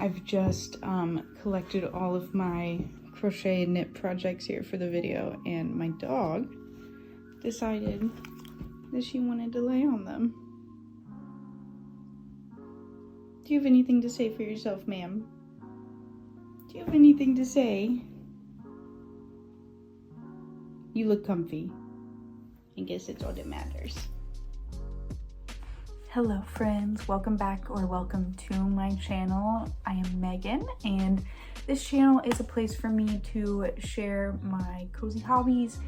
I've just collected all of my crochet knit projects here for the video, and my dog decided that she wanted to lay on them. Do you have anything to say for yourself, ma'am? Do you have anything to say? You look comfy. I guess it's all that matters. Hello friends, welcome back or welcome to my channel. I am Megan, and this channel is a place for me to share my cozy hobbies,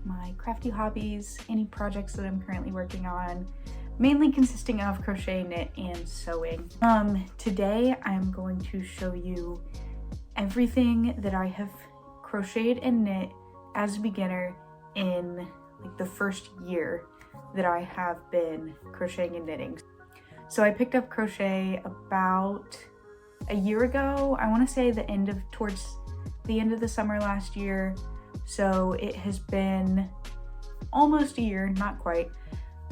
my crafty hobbies, any projects that I'm currently working on, mainly consisting of crochet, knit, and sewing. Today I'm going to show you everything that I have crocheted and knit as a beginner in like the first year that I have been crocheting and knitting. So I picked up crochet about a year ago. I want to say towards the end of the summer last year. So it has been almost a year, not quite,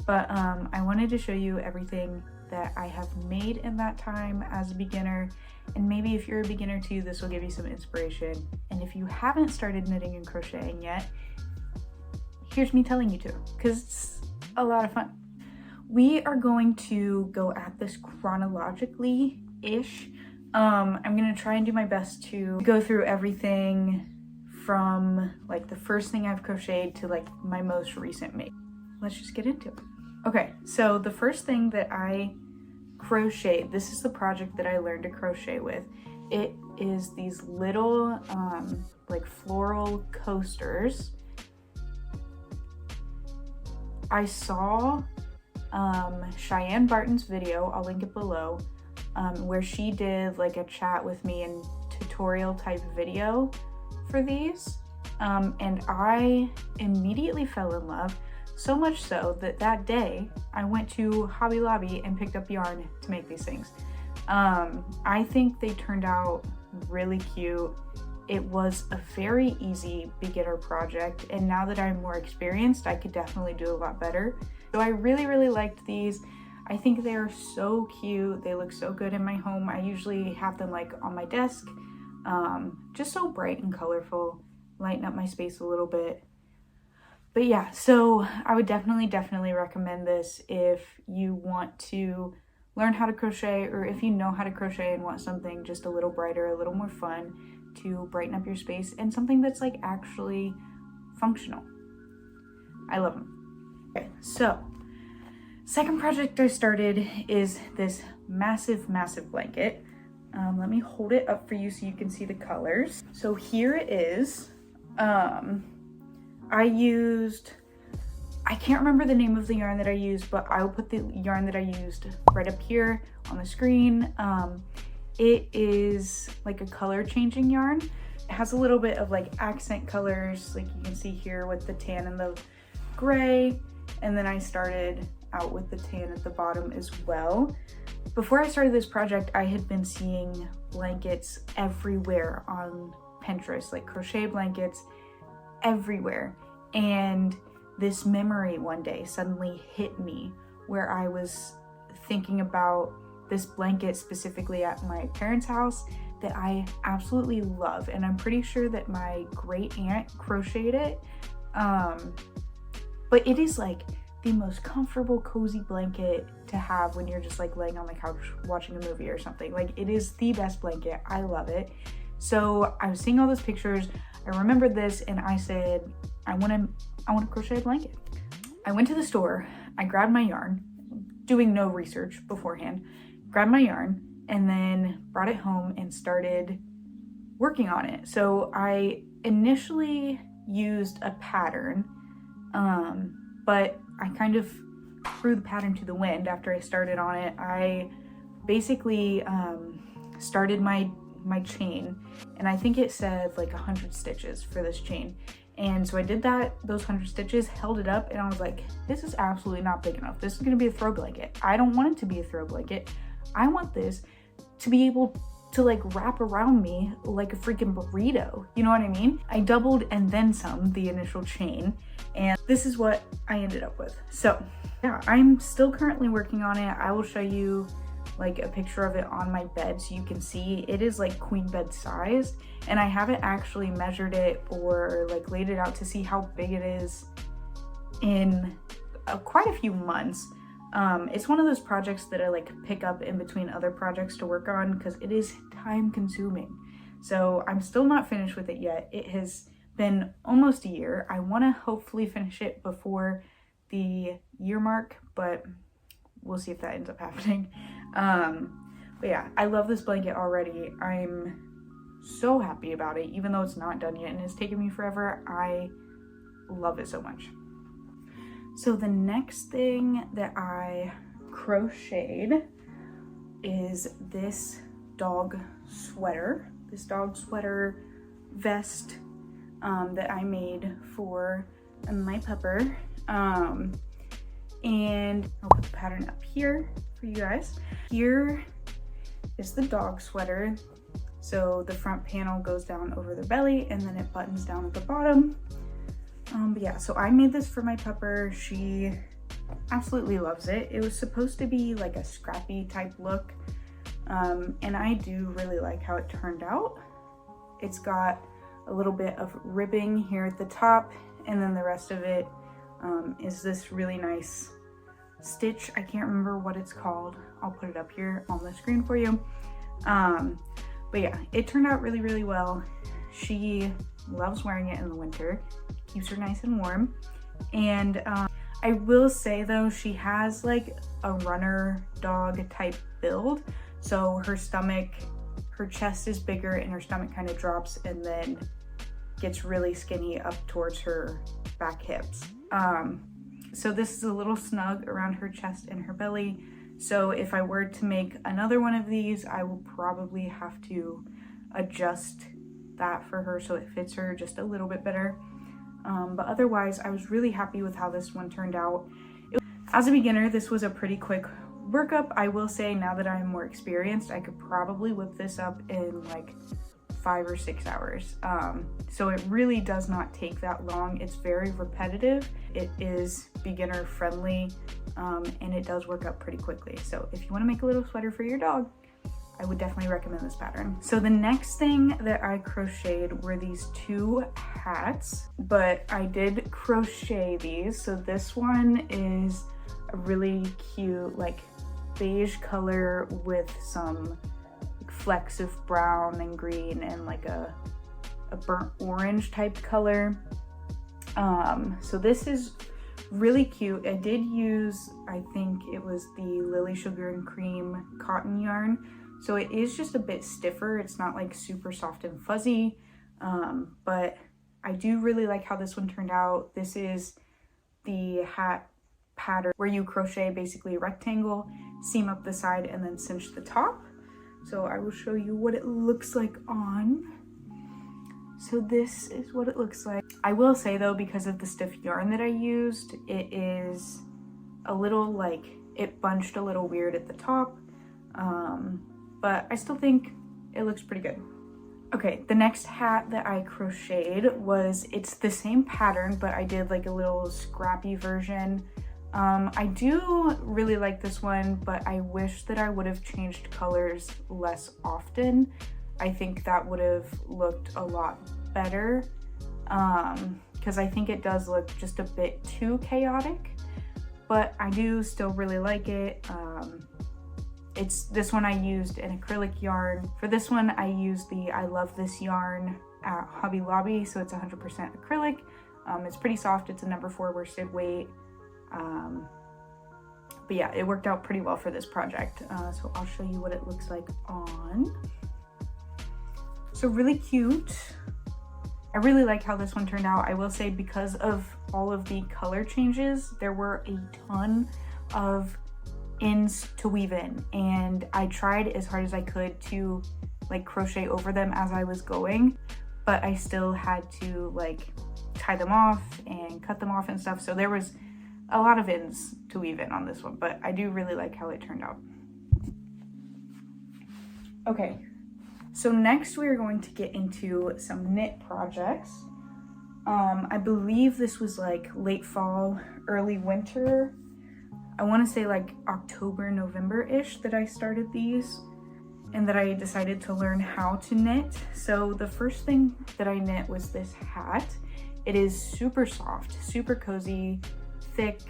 but I wanted to show you everything that I have made in that time as a beginner, and maybe if you're a beginner too, this will give you some inspiration. And if you haven't started knitting and crocheting yet, here's me telling you to, because it's a lot of fun. We are going to go at this chronologically-ish. I'm gonna try and do my best to go through everything from like the first thing I've crocheted to like my most recent make. Let's just get into it. Okay, so the first thing that I crocheted, this is the project that I learned to crochet with. It is these little like floral coasters. I saw Cheyenne Barton's video, I'll link it below, where she did like a chat with me and tutorial type video for these, and I immediately fell in love, so much so that that day I went to Hobby Lobby and picked up yarn to make these things. I think they turned out really cute. It was a very easy beginner project, and now that I'm more experienced, I could definitely do a lot better. So I really liked these. I think they are so cute. They look so good in my home. I usually have them like on my desk, just so bright and colorful, lighten up my space a little bit. But yeah, so I would definitely recommend this if you want to learn how to crochet, or if you know how to crochet and want something just a little brighter, a little more fun to brighten up your space, and something that's like actually functional. I love them. Okay, so second project I started is this massive blanket. Let me hold it up for you so you can see the colors. So here it is. I can't remember the name of the yarn that I used, but I will put the yarn that I used right up here on the screen. It is like a color changing yarn. It has a little bit of like accent colors, like you can see here with the tan and the gray. And then I started out with the tan at the bottom as well. Before I started this project, I had been seeing blankets everywhere on Pinterest, like crochet blankets everywhere. And this memory one day suddenly hit me, where I was thinking about this blanket specifically at my parents' house that I absolutely love, and I'm pretty sure that my great aunt crocheted it. But it is like the most comfortable, cozy blanket to have when you're just like laying on the couch watching a movie or something. Like, it is the best blanket. I love it. So I was seeing all those pictures, I remembered this, and I said, I want to crochet a blanket. I went to the store, I grabbed my yarn, doing no research beforehand, grabbed my yarn, and then brought it home and started working on it. So I initially used a pattern, but I kind of threw the pattern to the wind after I started on it. I basically started my chain, and I think it said like 100 stitches for this chain. And so I did those 100 stitches, held it up, and I was like, this is absolutely not big enough. This is gonna be a throw blanket. I don't want it to be a throw blanket. I want this to be able to like wrap around me like a freaking burrito. You know what I mean? I doubled and then some the initial chain, and this is what I ended up with. So yeah, I'm still currently working on it. I will show you like a picture of it on my bed so you can see it is like queen bed sized, and I haven't actually measured it or like laid it out to see how big it is in quite a few months. It's one of those projects that I like pick up in between other projects to work on because it is time consuming. So I'm still not finished with it yet. It has been almost a year. I want to hopefully finish it before the year mark, but we'll see if that ends up happening. But yeah, I love this blanket already. I'm so happy about it, even though it's not done yet and it's taken me forever. I love it so much. So the next thing that I crocheted is this dog sweater. This dog sweater vest that I made for my pupper. And I'll put the pattern up here for you guys. Here is the dog sweater. So the front panel goes down over the belly and then it buttons down at the bottom. But yeah, so I made this for my pupper. She absolutely loves it. It was supposed to be like a scrappy type look. And I do really like how it turned out. It's got a little bit of ribbing here at the top, and then the rest of it is this really nice stitch. I can't remember what it's called. I'll put it up here on the screen for you. But yeah, it turned out really, really well. She loves wearing it in the winter. Keeps her nice and warm. And I will say though, she has like a runner dog type build. So her stomach, her chest is bigger and her stomach kind of drops and then gets really skinny up towards her back hips. So this is a little snug around her chest and her belly. So if I were to make another one of these, I will probably have to adjust that for her so it fits her just a little bit better. But otherwise, I was really happy with how this one turned out. As a beginner, this was a pretty quick workup. I will say now that I'm more experienced, I could probably whip this up in like 5 or 6 hours. So it really does not take that long. It's very repetitive. It is beginner friendly, and it does work up pretty quickly. So if you want to make a little sweater for your dog, I would definitely recommend this pattern. So the next thing that I crocheted were these 2 hats, but I did crochet these. So this one is a really cute like beige color with some flecks of brown and green and like a burnt orange type color. So this is really cute. I did use, I think it was the Lily Sugar and Cream cotton yarn. So it is just a bit stiffer. It's not like super soft and fuzzy, but I do really like how this one turned out. This is the hat pattern where you crochet basically a rectangle, seam up the side, and then cinch the top. So I will show you what it looks like on. So this is what it looks like. I will say though, because of the stiff yarn that I used, it is a little like, it bunched a little weird at the top. But I still think it looks pretty good. Okay, the next hat that I crocheted was, it's the same pattern, but I did like a little scrappy version. I do really like this one, but I wish that I would have changed colors less often. I think that would have looked a lot better, because I think it does look just a bit too chaotic, but I do still really like it. This one I used an acrylic yarn. For this one, I used the I Love This yarn at Hobby Lobby, so it's 100% acrylic. It's pretty soft. It's a number 4 worsted weight. But yeah, it worked out pretty well for this project. So I'll show you what it looks like on. So really cute. I really like how this one turned out. I will say, because of all of the color changes, there were a ton of ends to weave in, and I tried as hard as I could to like crochet over them as I was going, but I still had to like tie them off and cut them off and stuff. So there was a lot of ends to weave in on this one, but I do really like how it turned out. Okay, so next we're going to get into some knit projects. I believe this was like late fall, early winter. I want to say like October, November-ish that I started these and that I decided to learn how to knit. So the first thing that I knit was this hat. It is super soft, super cozy, thick.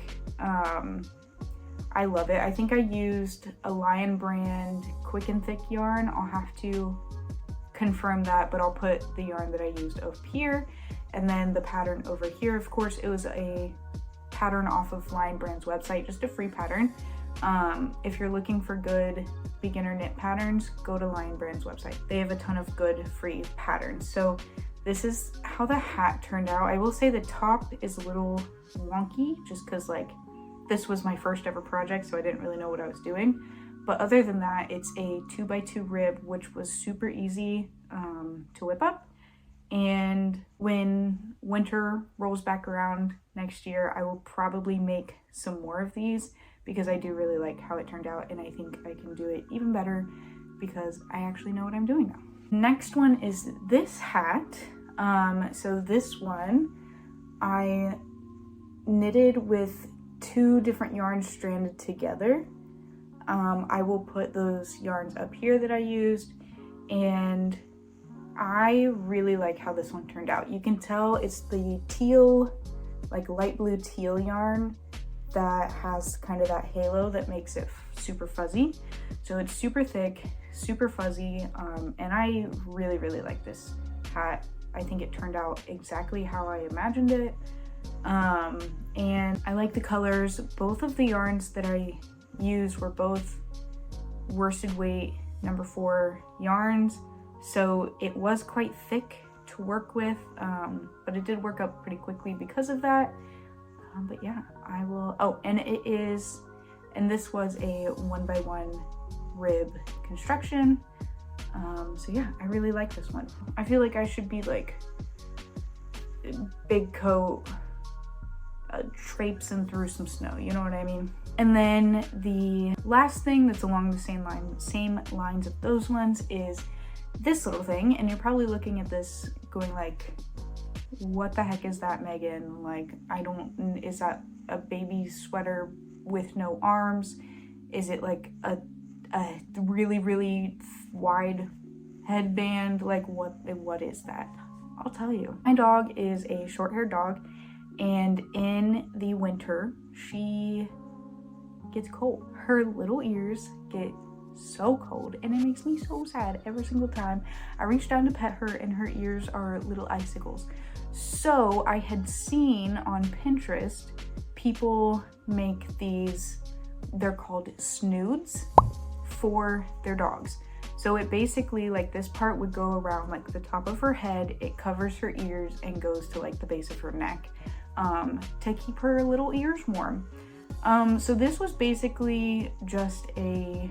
I love it. I think I used a Lion brand Quick and Thick yarn. I'll have to confirm that, but I'll put the yarn that I used up here and then the pattern over here. Of course, it was a pattern off of Lion brand's website, just a free pattern. If you're looking for good beginner knit patterns, go to Lion brand's website. They have a ton of good free patterns. So this is how the hat turned out. I will say the top is a little wonky just because like this was my first ever project, so I didn't really know what I was doing. But other than that, it's a 2x2 rib, which was super easy to whip up. And when winter rolls back around next year, I will probably make some more of these because I do really like how it turned out, and I think I can do it even better because I actually know what I'm doing now. Next one is this hat. So this one I knitted with 2 different yarns stranded together. I will put those yarns up here that I used, and I really like how this one turned out. You can tell it's the teal, like light blue teal yarn that has kind of that halo that makes it super fuzzy. So it's super thick, super fuzzy, and I really, really like this hat. I think it turned out exactly how I imagined it. And I like the colors. Both of the yarns that I used were both worsted weight #4 yarns. So it was quite thick to work with, but it did work up pretty quickly because of that. But yeah, I will, oh, and it is, and this was a 1x1 rib construction. So yeah, I really like this one. I feel like I should be like big coat, traipsing through some snow, you know what I mean? And then the last thing that's along the same lines of those ones is this little thing, and you're probably looking at this going like, what the heck is that, Megan? Like, is that a baby sweater with no arms? Is it like a really, really wide headband? Like, what is that? I'll tell you. My dog is a short-haired dog, and in the winter, she gets cold. Her little ears get so cold, and it makes me so sad every single time I reach down to pet her and her ears are little icicles. So I had seen on Pinterest people make these, they're called snoods, for their dogs. So it basically, like, this part would go around like the top of her head, it covers her ears and goes to like the base of her neck, to keep her little ears warm. So this was basically just a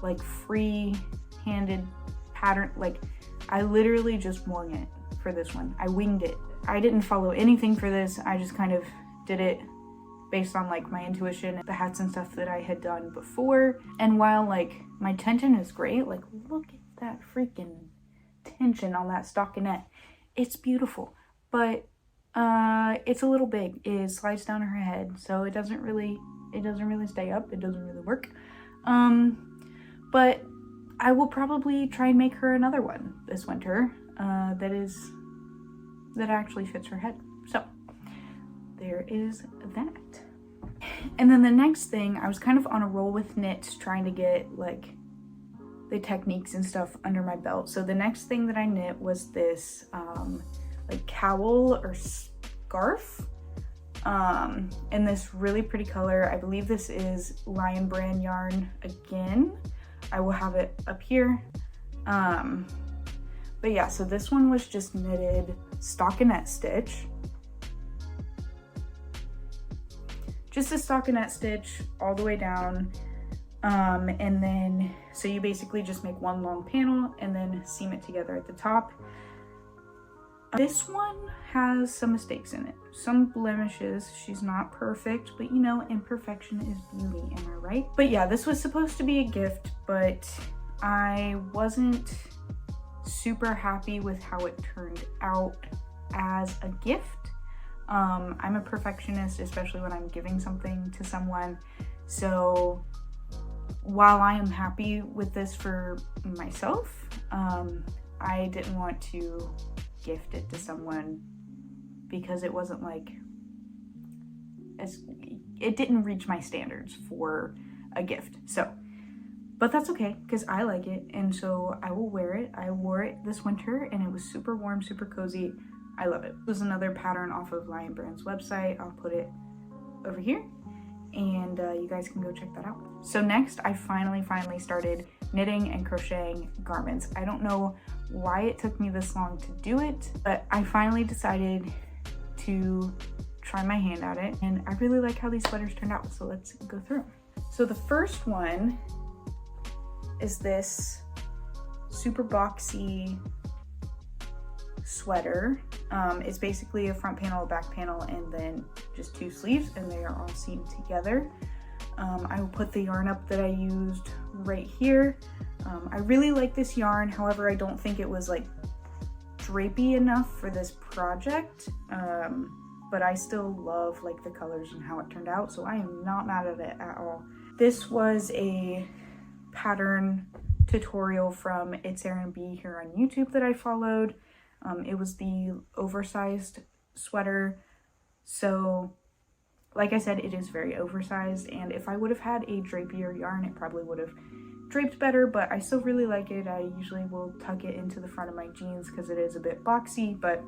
like free-handed pattern. Like, I literally just winged it for this one. I winged it. I didn't follow anything for this. I just kind of did it based on like my intuition, the hats and stuff that I had done before. And while like my tension is great, like look at that freaking tension on that stockinette. It's beautiful, but it's a little big. It slides down her head, so it doesn't really stay up. It doesn't really work. But I will probably try and make her another one this winter that actually fits her head. So there is that. And then the next thing, I was kind of on a roll with knits, trying to get like the techniques and stuff under my belt. So the next thing that I knit was this like cowl or scarf in this really pretty color. I believe this is Lion brand yarn again. I will have it up here. But yeah, so this one was just knitted stockinette stitch. Just a stockinette stitch all the way down. And then, so you basically just make one long panel and then seam it together at the top. This one has some mistakes in it, some blemishes. She's not perfect, but you know, imperfection is beauty, am I right? But yeah, this was supposed to be a gift, but I wasn't super happy with how it turned out as a gift. I'm a perfectionist, especially when I'm giving something to someone. So while I am happy with this for myself, I didn't want to gift it to someone because it wasn't like, it didn't reach my standards for a gift. So, but that's okay because I like it, and so I will wear it. I wore it this winter and it was super warm, super cozy. I love it. It was another pattern off of Lion Brand's website. I'll put it over here, and you guys can go check that out. So next, I finally started knitting and crocheting garments. I don't know why it took me this long to do it, but I finally decided to try my hand at it, and I really like how these sweaters turned out, so let's go through. So the first one is this super boxy sweater. It's basically a front panel, a back panel, and then just two sleeves, and they are all seamed together. I will put the yarn up that I used right here. I really like this yarn, however, I don't think it was like drapey enough for this project, but I still love like the colors and how it turned out, so I am not mad at it at all. This was a pattern tutorial from It's Erin B here on YouTube that I followed. It was the oversized sweater, so like I said, it is very oversized, and if I would have had a drapier yarn, it probably would have draped better, but I still really like it. I usually will tuck it into the front of my jeans because it is a bit boxy, but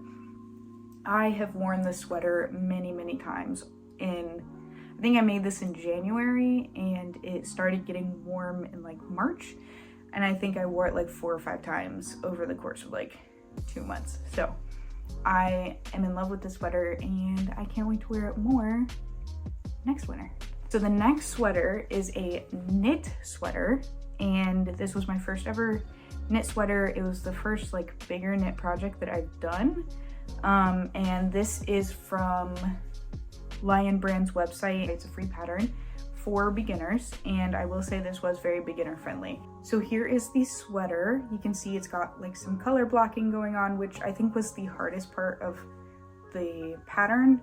I have worn this sweater many times. I think I made this in January, and it started getting warm in like March, and I think I wore it like 4 or 5 times over the course of like 2 months. So I am in love with this sweater, and I can't wait to wear it more next winter. So the next sweater is a knit sweater, and this was my first ever knit sweater. It was the first like bigger knit project that I've done, and this is from Lion Brand's website. It's a free pattern for beginners, and I will say this was very beginner friendly. So here is the sweater. You can see it's got like some color blocking going on, which I think was the hardest part of the pattern,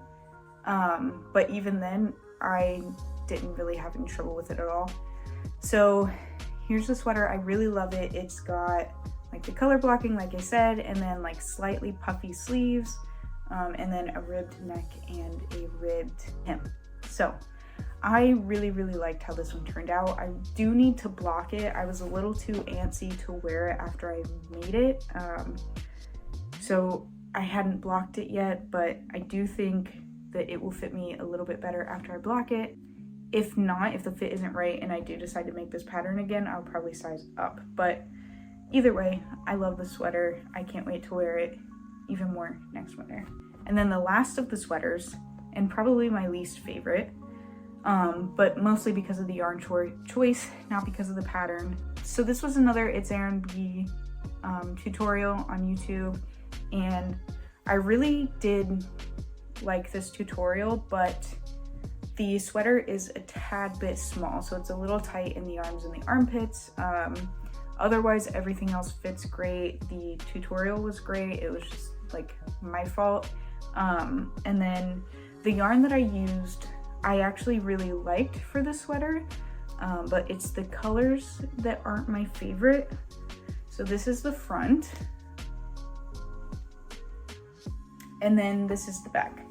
but even then I didn't really have any trouble with it at all. So here's the sweater. I really love it. It's got like the color blocking, like I said, and then like slightly puffy sleeves, and then a ribbed neck and a ribbed hem. So I really liked how this one turned out. I do need to block it. I was a little too antsy to wear it after I made it, so I hadn't blocked it yet, but I do think that it will fit me a little bit better after I block it. If not, if the fit isn't right and I do decide to make this pattern again, I'll probably size up. But either way, I love the sweater. I can't wait to wear it even more next winter. And then the last of the sweaters, and probably my least favorite, but mostly because of the yarn choice, not because of the pattern. So this was another It's Erin B tutorial on YouTube, and I really did like this tutorial, but the sweater is a tad bit small, so it's a little tight in the arms and the armpits. Otherwise, everything else fits great. The tutorial was great. It was just like my fault. And then the yarn that I used, I actually really liked for the sweater, but it's the colors that aren't my favorite. So this is the front, and then this is the back.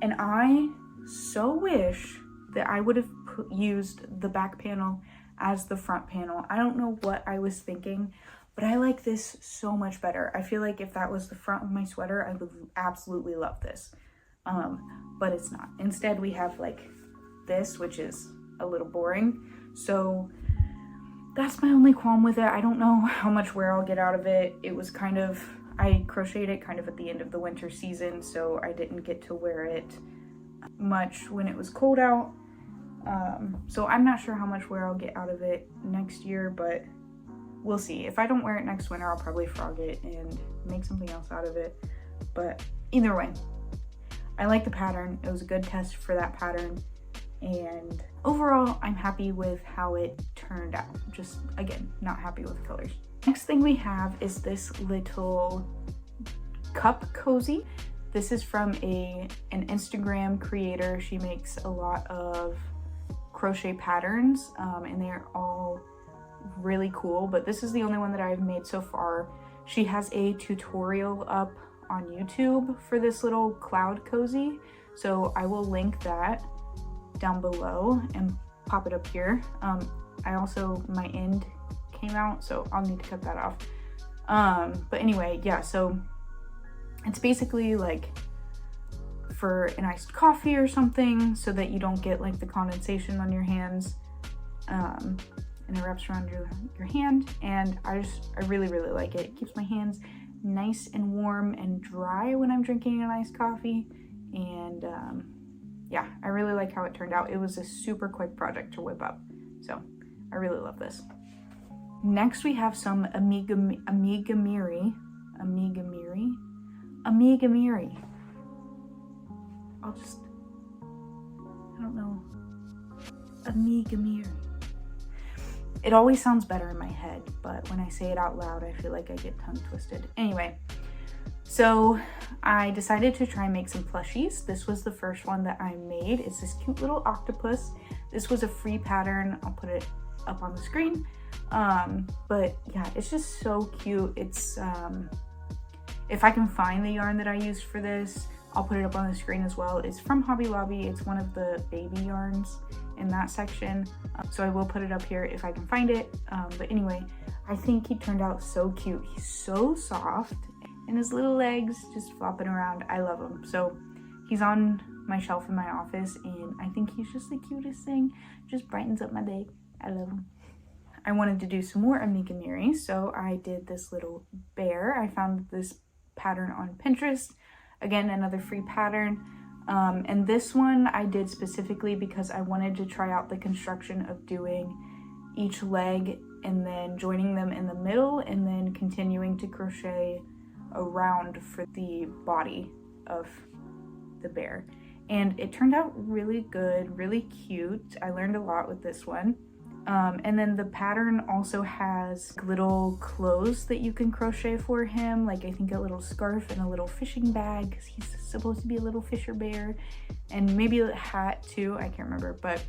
And I so wish that I would have used the back panel as the front panel. I don't know what I was thinking, but I like this so much better. I feel like if that was the front of my sweater, I would absolutely love this. But it's not. Instead, we have like this, which is a little boring. So that's my only qualm with it. I don't know how much wear I'll get out of it. It was kind of, I crocheted it kind of at the end of the winter season, so I didn't get to wear it much when it was cold out. So I'm not sure how much wear I'll get out of it next year, but we'll see. If I don't wear it next winter, I'll probably frog it and make something else out of it. But either way, I like the pattern. It was a good test for that pattern, and overall I'm happy with how it turned out. Just again, not happy with the colors. Next thing we have is this little cup cozy. This is from an Instagram creator. She makes a lot of crochet patterns, and they're all really cool, but this is the only one that I've made so far. She has a tutorial up on YouTube for this little cloud cozy, so I will link that down below and pop it up here. I also, my end came out, so I'll need to cut that off. But anyway, yeah, so it's basically like for an iced coffee or something, so that you don't get like the condensation on your hands, and it wraps around your hand, and I really like it. It keeps my hands nice and warm and dry when I'm drinking an iced coffee, and yeah, I really like how it turned out. It was a super quick project to whip up, so I really love this. Next we have some amigurumi. I don't know. Amigurumi. It always sounds better in my head, but when I say it out loud, I feel like I get tongue twisted. Anyway, so I decided to try and make some plushies. This was the first one that I made. It's this cute little octopus. This was a free pattern. I'll put it up on the screen. But yeah, it's just so cute. It's, if I can find the yarn that I used for this, I'll put it up on the screen as well. It's from Hobby Lobby. It's one of the baby yarns in that section. So I will put it up here if I can find it. But anyway, I think he turned out so cute. He's so soft and his little legs just flopping around. I love him. So he's on my shelf in my office, and I think he's just the cutest thing. Just brightens up my day. I love him. I wanted to do some more amigurumi, so I did this little bear. I found this pattern on Pinterest. Again, another free pattern. And this one I did specifically because I wanted to try out the construction of doing each leg and then joining them in the middle and then continuing to crochet around for the body of the bear. And it turned out really good, really cute. I learned a lot with this one. And then the pattern also has little clothes that you can crochet for him, like I think a little scarf and a little fishing bag, because he's supposed to be a little fisher bear, and maybe a hat too, I can't remember. But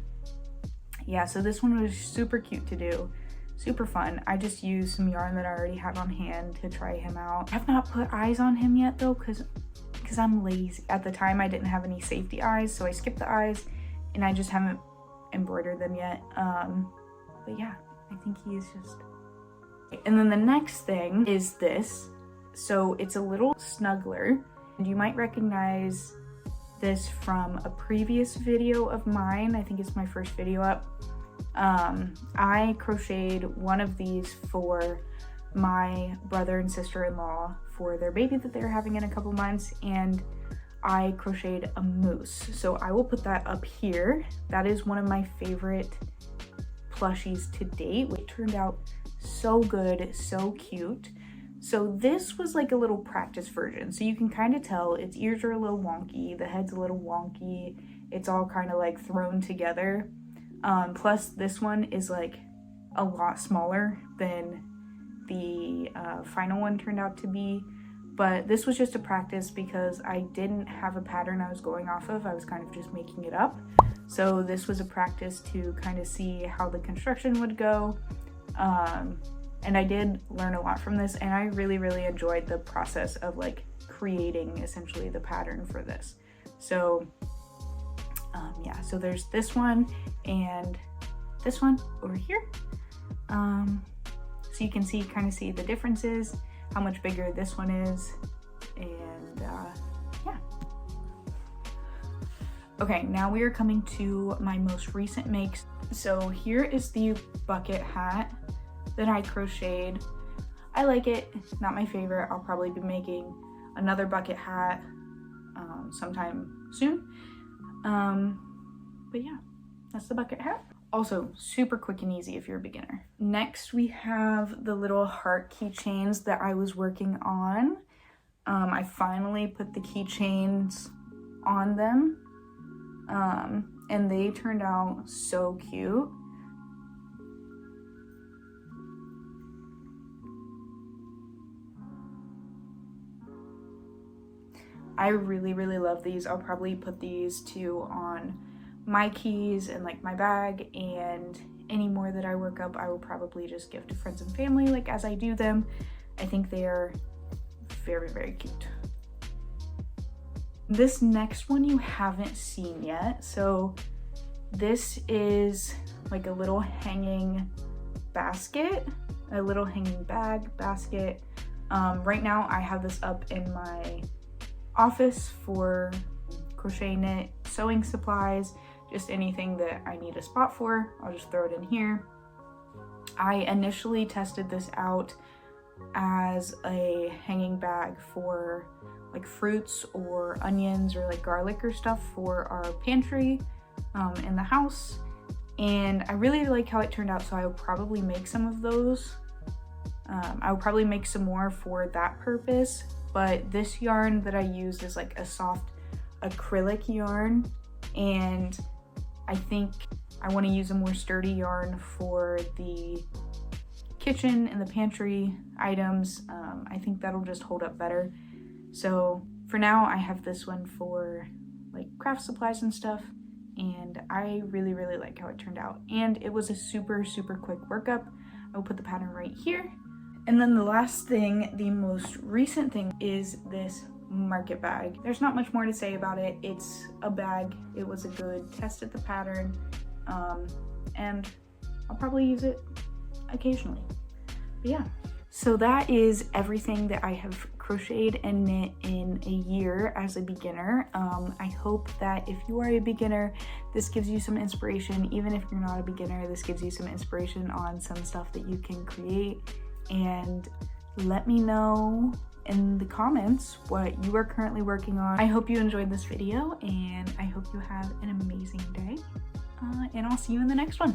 yeah, so this one was super cute to do, super fun. I just used some yarn that I already had on hand to try him out. I have not put eyes on him yet though, because I'm lazy. At the time I didn't have any safety eyes, so I skipped the eyes and I just haven't embroidered them yet. But yeah, I think he is just... And then the next thing is this. So it's a little snuggler, and you might recognize this from a previous video of mine. I think it's my first video up. I crocheted one of these for my brother and sister-in-law for their baby that they're having in a couple months, and I crocheted a moose. So I will put that up here. That is one of my favorite plushies to date. It turned out so good, so cute. So this was like a little practice version. So you can kind of tell its ears are a little wonky, the head's a little wonky, it's all kind of like thrown together. Plus this one is like a lot smaller than the final one turned out to be. But this was just a practice because I didn't have a pattern I was going off of. I was kind of just making it up. So this was a practice to kind of see how the construction would go. And I did learn a lot from this, and I really enjoyed the process of like creating essentially the pattern for this. So yeah, so there's this one and this one over here. So you can see, kind of see the differences, how much bigger this one is, and yeah. Okay, now we are coming to my most recent makes. So here is the bucket hat that I crocheted. I like it, not my favorite. I'll probably be making another bucket hat sometime soon. But yeah, that's the bucket hat. Also super quick and easy if you're a beginner. Next we have the little heart keychains that I was working on. I finally put the keychains on them, and they turned out so cute. I really, really love these. I'll probably put these two on my keys and like my bag, and any more that I work up I will probably just give to friends and family like as I do them. I think they are very, very cute. This next one you haven't seen yet. So this is like a little hanging basket, a little hanging basket. Right now I have this up in my office for crochet knit sewing supplies, just anything that I need a spot for, I'll just throw it in here. I initially tested this out as a hanging bag for like fruits or onions or like garlic or stuff for our pantry in the house, and I really like how it turned out, so I will probably make some of those. I will probably make some more for that purpose, but this yarn that I used is like a soft acrylic yarn, and I think I want to use a more sturdy yarn for the kitchen and the pantry items. I think that'll just hold up better. So for now I have this one for like craft supplies and stuff, and I really, really like how it turned out, and it was a super, super quick workup. I will put the pattern right here. And then the last thing, the most recent thing, is this market bag. There's not much more to say about it. It's a bag. It was a good test at the pattern, and I'll probably use it occasionally. But yeah, so that is everything that I have crocheted and knit in a year as a beginner. I hope that if you are a beginner, this gives you some inspiration. Even if you're not a beginner, this gives you some inspiration on some stuff that you can create. And let me know in the comments what you are currently working on. I hope you enjoyed this video, and I hope you have an amazing day, and I'll see you in the next one.